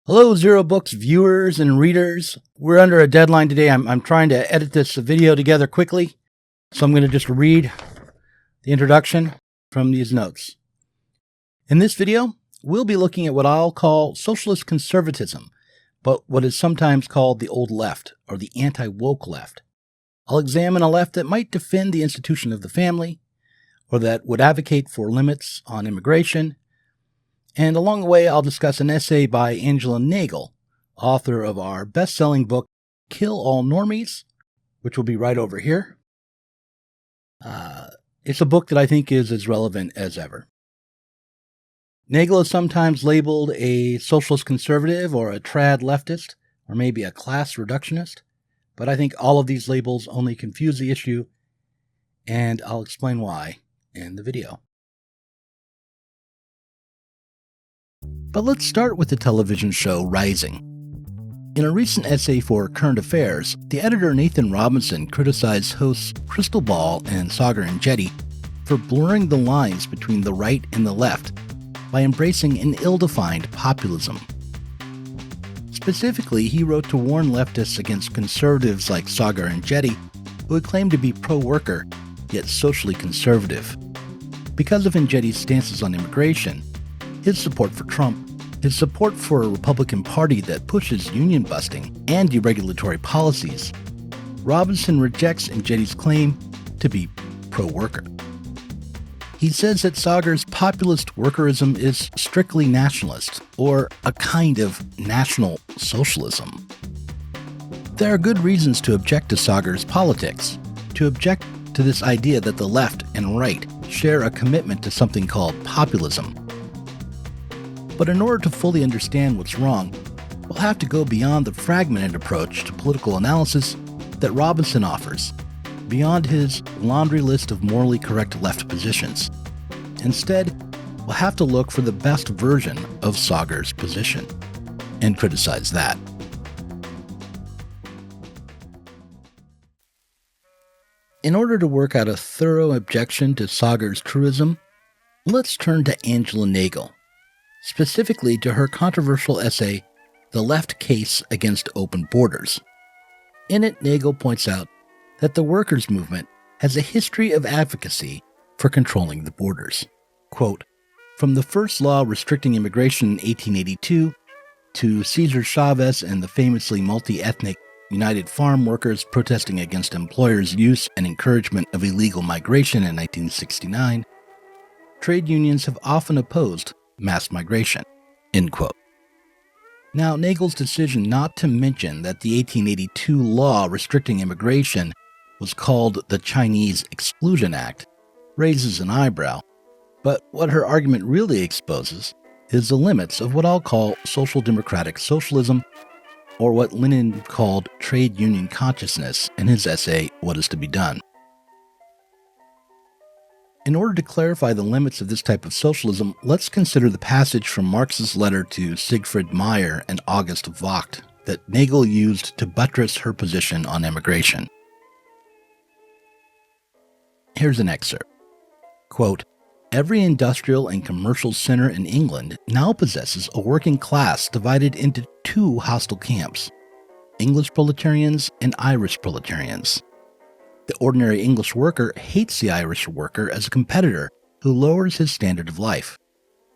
Hello, Zero Books viewers and readers. We're under a deadline today. I'm trying to edit this video together quickly, so I'm going to just read the introduction from these notes. In this video, we'll be looking at what I'll call socialist conservatism, but what is sometimes called the old left, or the anti-woke left. I'll examine a left that might defend the institution of the family, or that would advocate for limits on immigration. And along the way, I'll discuss an essay by Angela Nagle, author of our best-selling book, Kill All Normies, which will be right over here. It's a book that I think is as relevant as ever. Nagle is sometimes labeled a socialist conservative or a trad leftist, or maybe a class reductionist, but I think all of these labels only confuse the issue, and I'll explain why in the video. But let's start with the television show Rising. In a recent essay for Current Affairs, the editor Nathan Robinson criticized hosts Krystal and Saagar and Enjeti for blurring the lines between the right and the left by embracing an ill-defined populism. Specifically, he wrote to warn leftists against conservatives like Saagar and Enjeti, who would claim to be pro-worker, yet socially conservative. Because of Enjeti's stances on immigration, his support for Trump, his support for a Republican Party that pushes union busting and deregulatory policies, Robinson rejects Enjeti's claim to be pro-worker. He says that Saagar's populist workerism is strictly nationalist, or a kind of national socialism. There are good reasons to object to Saagar's politics, to object to this idea that the left and right share a commitment to something called populism. But in order to fully understand what's wrong, we'll have to go beyond the fragmented approach to political analysis that Robinson offers, beyond his laundry list of morally correct left positions. Instead, we'll have to look for the best version of Saagar's position and criticize that. In order to work out a thorough objection to Saagar's truism, let's turn to Angela Nagle, specifically to her controversial essay, The Left Case Against Open Borders. In it, Nagle points out that the workers' movement has a history of advocacy for controlling the borders. Quote, from the first law restricting immigration in 1882 to Cesar Chavez and the famously multi-ethnic United Farm Workers protesting against employers' use and encouragement of illegal migration in 1969, trade unions have often opposed mass migration, end quote. Now, Nagle's decision not to mention that the 1882 law restricting immigration was called the Chinese Exclusion Act raises an eyebrow, but what her argument really exposes is the limits of what I'll call social democratic socialism, or what Lenin called trade union consciousness in his essay, What is to be Done. In order to clarify the limits of this type of socialism, let's consider the passage from Marx's letter to Siegfried Meyer and August Vogt that Nagle used to buttress her position on immigration. Here's an excerpt. Quote, every industrial and commercial center in England now possesses a working class divided into two hostile camps, English proletarians and Irish proletarians. The ordinary English worker hates the Irish worker as a competitor who lowers his standard of life.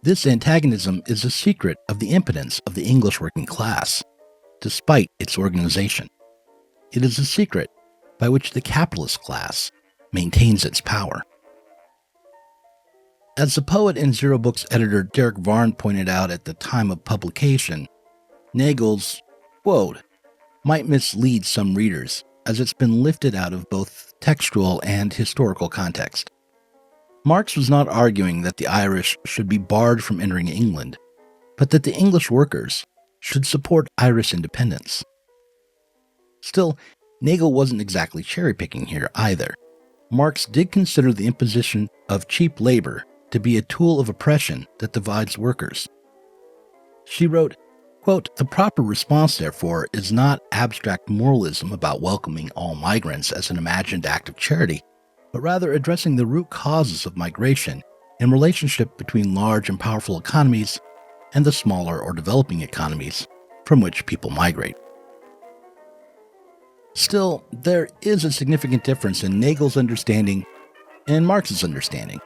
This antagonism is a secret of the impotence of the English working class, despite its organization. It is a secret by which the capitalist class maintains its power. As the poet and Zero Books editor Derek Varn pointed out at the time of publication, Nagle's quote might mislead some readers, as it's been lifted out of both textual and historical context. Marx was not arguing that the Irish should be barred from entering England, but that the English workers should support Irish independence. Still, Nagle wasn't exactly cherry-picking here either. Marx did consider the imposition of cheap labor to be a tool of oppression that divides workers. She wrote, quote, the proper response, therefore, is not abstract moralism about welcoming all migrants as an imagined act of charity, but rather addressing the root causes of migration in relationship between large and powerful economies and the smaller or developing economies from which people migrate. Still, there is a significant difference in Nagle's understanding and Marx's understanding.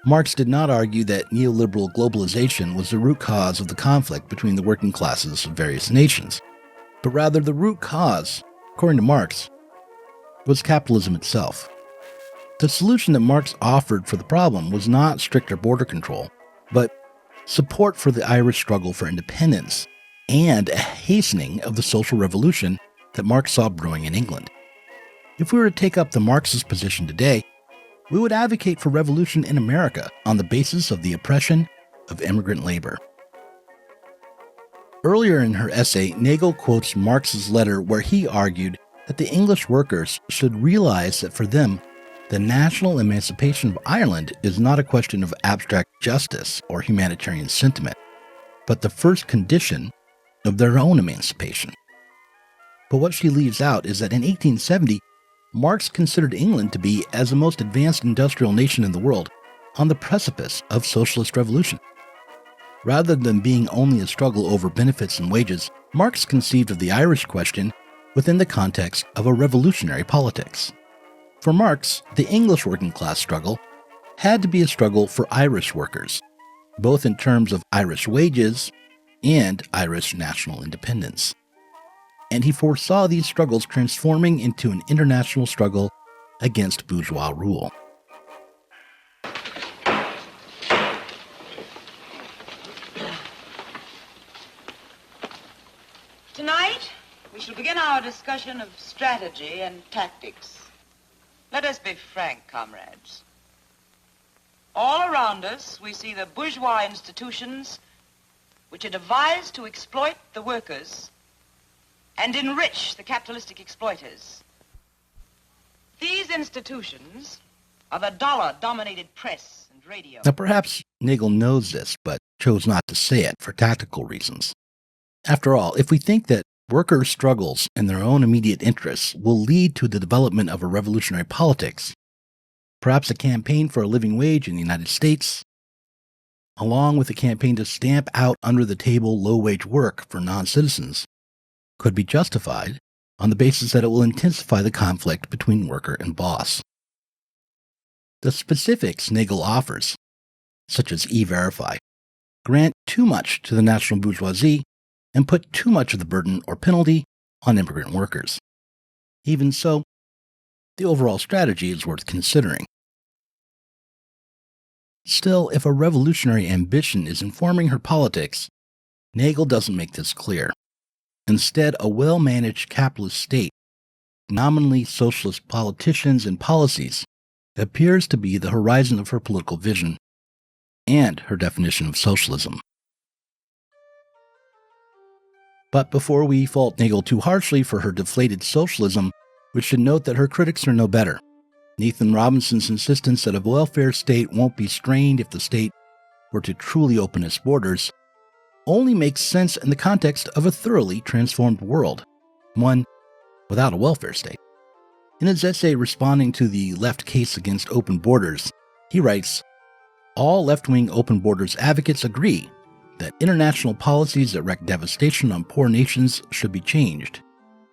Marx did not argue that neoliberal globalization was the root cause of the conflict between the working classes of various nations, but rather the root cause, according to Marx, was capitalism itself. The solution that Marx offered for the problem was not stricter border control, but support for the Irish struggle for independence and a hastening of the social revolution that Marx saw brewing in England. If we were to take up the Marxist position today, we would advocate for revolution in America on the basis of the oppression of immigrant labor. Earlier in her essay, Nagle quotes Marx's letter where he argued that the English workers should realize that for them, the national emancipation of Ireland is not a question of abstract justice or humanitarian sentiment, but the first condition of their own emancipation. But what she leaves out is that in 1870, Marx considered England to be, as the most advanced industrial nation in the world, on the precipice of socialist revolution. Rather than being only a struggle over benefits and wages, Marx conceived of the Irish question within the context of a revolutionary politics. For Marx, the English working class struggle had to be a struggle for Irish workers, both in terms of Irish wages and Irish national independence. And he foresaw these struggles transforming into an international struggle against bourgeois rule. Tonight, we shall begin our discussion of strategy and tactics. Let us be frank, comrades. All around us, we see the bourgeois institutions which are devised to exploit the workers and enrich the capitalistic exploiters. These institutions are the dollar-dominated press and radio. Now, perhaps Nagle knows this, but chose not to say it for tactical reasons. After all, if we think that workers' struggles in their own immediate interests will lead to the development of a revolutionary politics, perhaps a campaign for a living wage in the United States, along with a campaign to stamp out under-the-table low-wage work for non-citizens, could be justified on the basis that it will intensify the conflict between worker and boss. The specifics Nagle offers, such as E-Verify, grant too much to the national bourgeoisie and put too much of the burden or penalty on immigrant workers. Even so, the overall strategy is worth considering. Still, if a revolutionary ambition is informing her politics, Nagle doesn't make this clear. Instead, a well-managed capitalist state, nominally socialist politicians and policies, appears to be the horizon of her political vision and her definition of socialism. But before we fault Nagle too harshly for her deflated socialism, we should note that her critics are no better. Nathan Robinson's insistence that a welfare state won't be strained if the state were to truly open its borders only makes sense in the context of a thoroughly transformed world, one without a welfare state. In his essay responding to the left case against open borders, he writes, "All left-wing open borders advocates agree that international policies that wreak devastation on poor nations should be changed,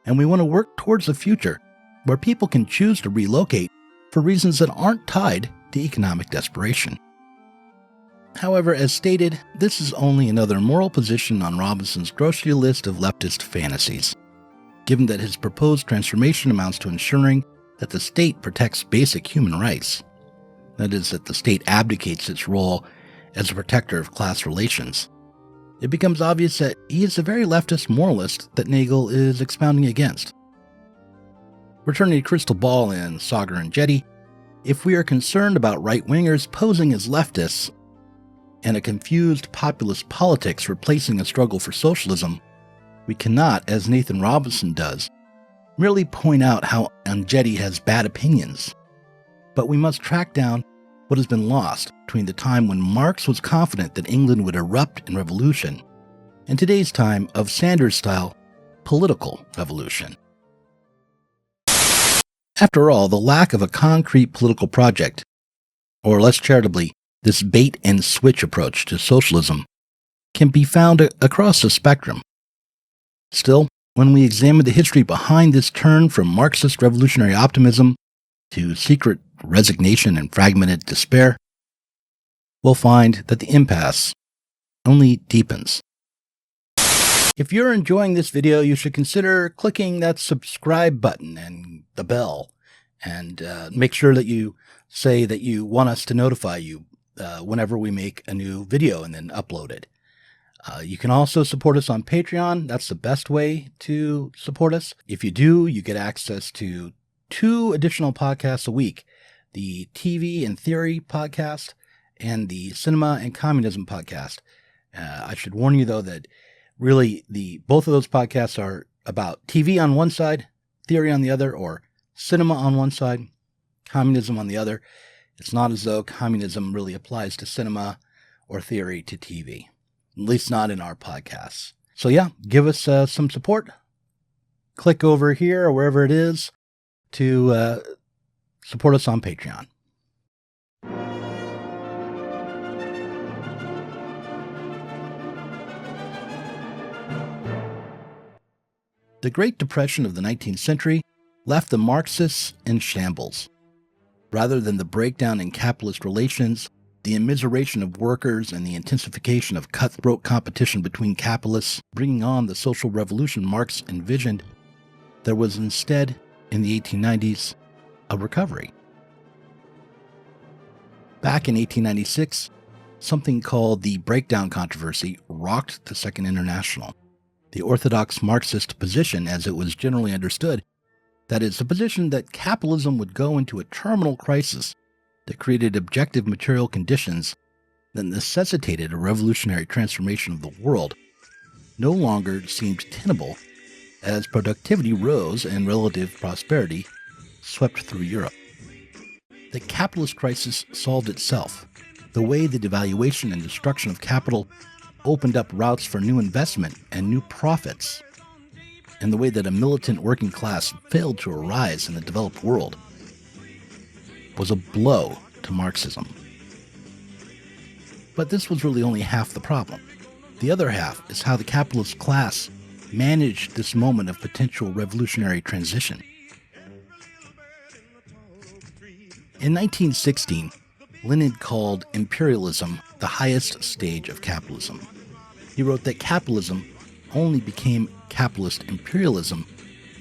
and we want to work towards a future where people can choose to relocate for reasons that aren't tied to economic desperation." However, as stated, this is only another moral position on Robinson's grocery list of leftist fantasies, given that his proposed transformation amounts to ensuring that the state protects basic human rights. That is, that the state abdicates its role as a protector of class relations. It becomes obvious that he is the very leftist moralist that Nagle is expounding against. Returning to Krystal Ball and Saagar and Enjeti, if we are concerned about right-wingers posing as leftists and a confused populist politics replacing a struggle for socialism, we cannot, as Nathan Robinson does, merely point out how Enjeti has bad opinions, but we must track down what has been lost between the time when Marx was confident that England would erupt in revolution and today's time of Sanders-style political revolution. After all, the lack of a concrete political project, or less charitably, this bait-and-switch approach to socialism, can be found across the spectrum. Still, when we examine the history behind this turn from Marxist revolutionary optimism to secret resignation and fragmented despair, we'll find that the impasse only deepens. If you're enjoying this video, you should consider clicking that subscribe button and the bell, and make sure that you say that you want us to notify you whenever we make a new video and then upload it. You can also support us on Patreon. That's the best way to support us. If you do, you get access to 2 additional podcasts a week, the TV and Theory podcast and the Cinema and Communism podcast. I should warn you, though, that really both of those podcasts are about TV on one side, theory on the other, or cinema on one side, communism on the other. It's not as though communism really applies to cinema or theory to TV, at least not in our podcasts. So yeah, give us some support. Click over here or wherever it is to support us on Patreon. The Great Depression of the 19th century left the Marxists in shambles. Rather than the breakdown in capitalist relations, the immiseration of workers, and the intensification of cutthroat competition between capitalists bringing on the social revolution Marx envisioned, there was instead, in the 1890s, a recovery. Back in 1896, something called the Breakdown Controversy rocked the Second International. The orthodox Marxist position, as it was generally understood, that is, the position that capitalism would go into a terminal crisis that created objective material conditions that necessitated a revolutionary transformation of the world, no longer seemed tenable as productivity rose and relative prosperity swept through Europe. The capitalist crisis solved itself. The way the devaluation and destruction of capital opened up routes for new investment and new profits, and the way that a militant working class failed to arise in the developed world, was a blow to Marxism. But this was really only half the problem. The other half is how the capitalist class managed this moment of potential revolutionary transition. In 1916, Lenin called imperialism the highest stage of capitalism. He wrote that capitalism only became capitalist imperialism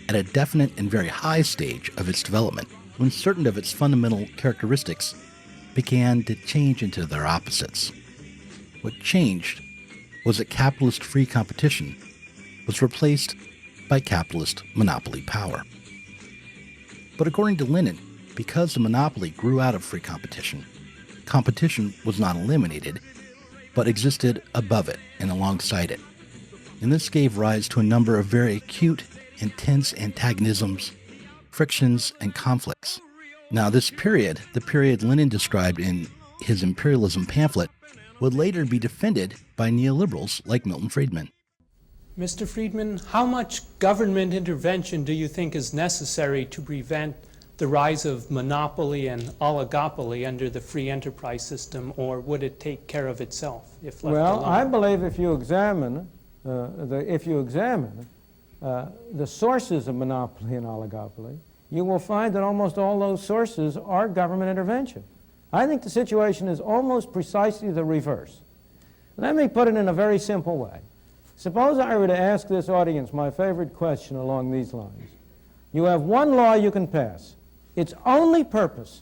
at a definite and very high stage of its development, when certain of its fundamental characteristics began to change into their opposites. What changed was that capitalist free competition was replaced by capitalist monopoly power. But according to Lenin, because the monopoly grew out of free competition, competition was not eliminated, but existed above it and alongside it. And this gave rise to a number of very acute, intense antagonisms, frictions, and conflicts. Now, this period, the period Lenin described in his imperialism pamphlet, would later be defended by neoliberals like Milton Friedman. Mr. Friedman, how much government intervention do you think is necessary to prevent the rise of monopoly and oligopoly under the free enterprise system, or would it take care of itself if left alone? Well, I believe if you examine the sources of monopoly and oligopoly, you will find that almost all those sources are government intervention. I think the situation is almost precisely the reverse. Let me put it in a very simple way. Suppose I were to ask this audience my favorite question along these lines. You have one law you can pass. Its only purpose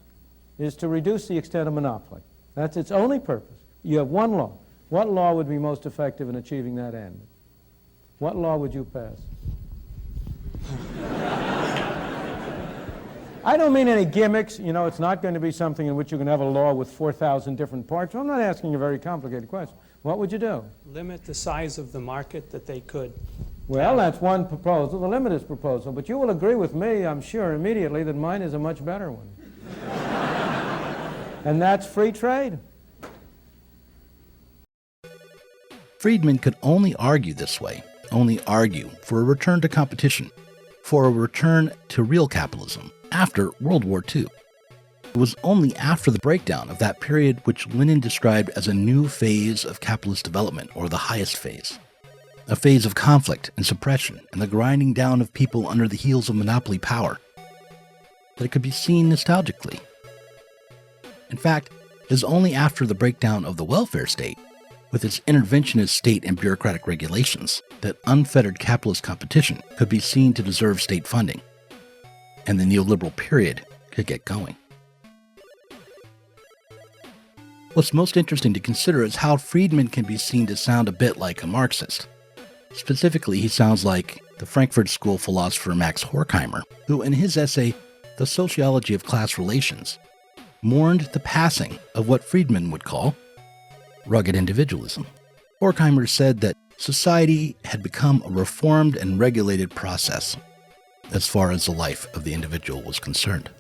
is to reduce the extent of monopoly. That's its only purpose. You have one law. What law would be most effective in achieving that end? What law would you pass? I don't mean any gimmicks. You know, it's not going to be something in which you can have a law with 4,000 different parts. I'm not asking a very complicated question. What would you do? Limit the size of the market that they could. Well, that's one proposal, the limit is proposal. But you will agree with me, I'm sure, immediately that mine is a much better one. And that's free trade. Friedman could only argue this way, only argue for a return to competition, for a return to real capitalism after World War II. It was only after the breakdown of that period which Lenin described as a new phase of capitalist development, or the highest phase. a phase of conflict and suppression and the grinding down of people under the heels of monopoly power, that it could be seen nostalgically. In fact, it is only after the breakdown of the welfare state, with its interventionist state and bureaucratic regulations, that unfettered capitalist competition could be seen to deserve state funding, and the neoliberal period could get going. What's most interesting to consider is how Friedman can be seen to sound a bit like a Marxist. Specifically, he sounds like the Frankfurt School philosopher Max Horkheimer, who in his essay, The Sociology of Class Relations, mourned the passing of what Friedman would call rugged individualism. Horkheimer said that society had become a reformed and regulated process as far as the life of the individual was concerned.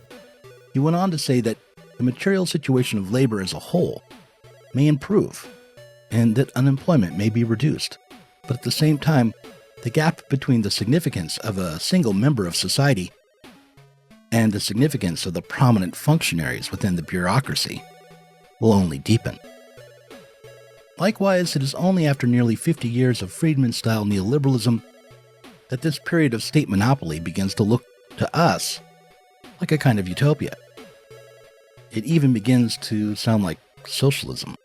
He went on to say that the material situation of labor as a whole may improve and that unemployment may be reduced, but at the same time, the gap between the significance of a single member of society and the significance of the prominent functionaries within the bureaucracy will only deepen. Likewise, it is only after nearly 50 years of Friedman-style neoliberalism that this period of state monopoly begins to look to us like a kind of utopia. It even begins to sound like socialism.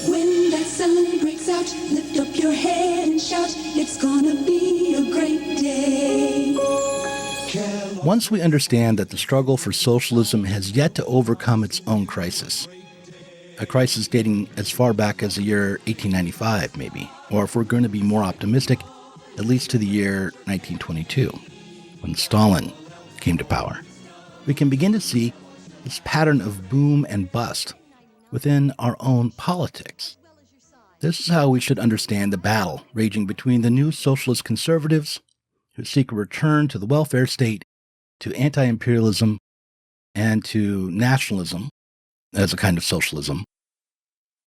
When that sun breaks out, lift up your head and shout, it's gonna be a great day. Once we understand that the struggle for socialism has yet to overcome its own crisis, a crisis dating as far back as the year 1895 maybe, or if we're going to be more optimistic, at least to the year 1922, when Stalin came to power, we can begin to see this pattern of boom and bust within our own politics. This is how we should understand the battle raging between the new socialist conservatives who seek a return to the welfare state, to anti-imperialism, and to nationalism as a kind of socialism.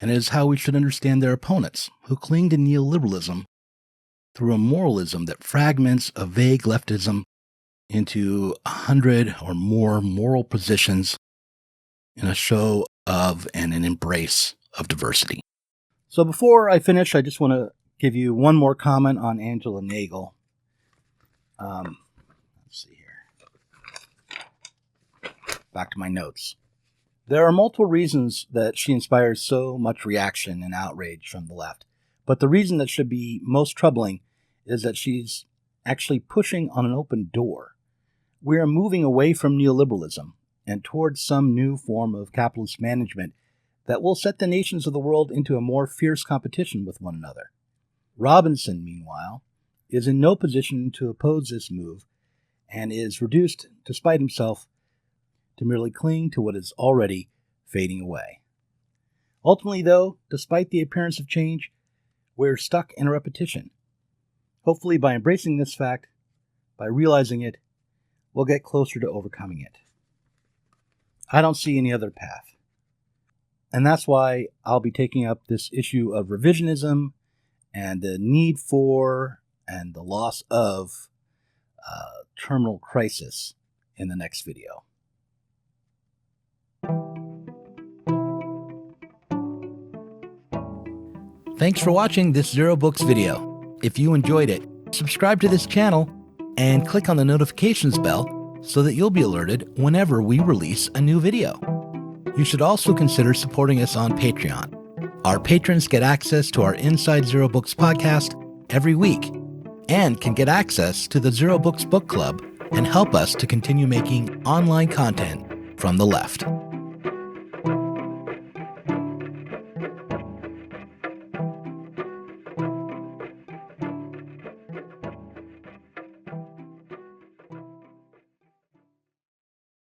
And it is how we should understand their opponents who cling to neoliberalism through a moralism that fragments a vague leftism into 100 or more moral positions in a show of and an embrace of diversity. So before I finish, I just want to give you one more comment on Angela Nagle. Let's see here. Back to my notes. There are multiple reasons that she inspires so much reaction and outrage from the left, but the reason that should be most troubling is that she's actually pushing on an open door. We are moving away from neoliberalism and towards some new form of capitalist management that will set the nations of the world into a more fierce competition with one another. Robinson, meanwhile, is in no position to oppose this move and is reduced, despite himself, to merely cling to what is already fading away. Ultimately, though, despite the appearance of change, we're stuck in a repetition. Hopefully, by embracing this fact, by realizing it, we'll get closer to overcoming it. I don't see any other path. And that's why I'll be taking up this issue of revisionism and the need for and the loss of terminal crisis in the next video. Thanks for watching this Zero Books video. If you enjoyed it, subscribe to this channel and click on the notifications bell so that you'll be alerted whenever we release a new video. You should also consider supporting us on Patreon. Our patrons get access to our Inside Zero Books podcast every week and can get access to the Zero Books Book Club and help us to continue making online content from the left.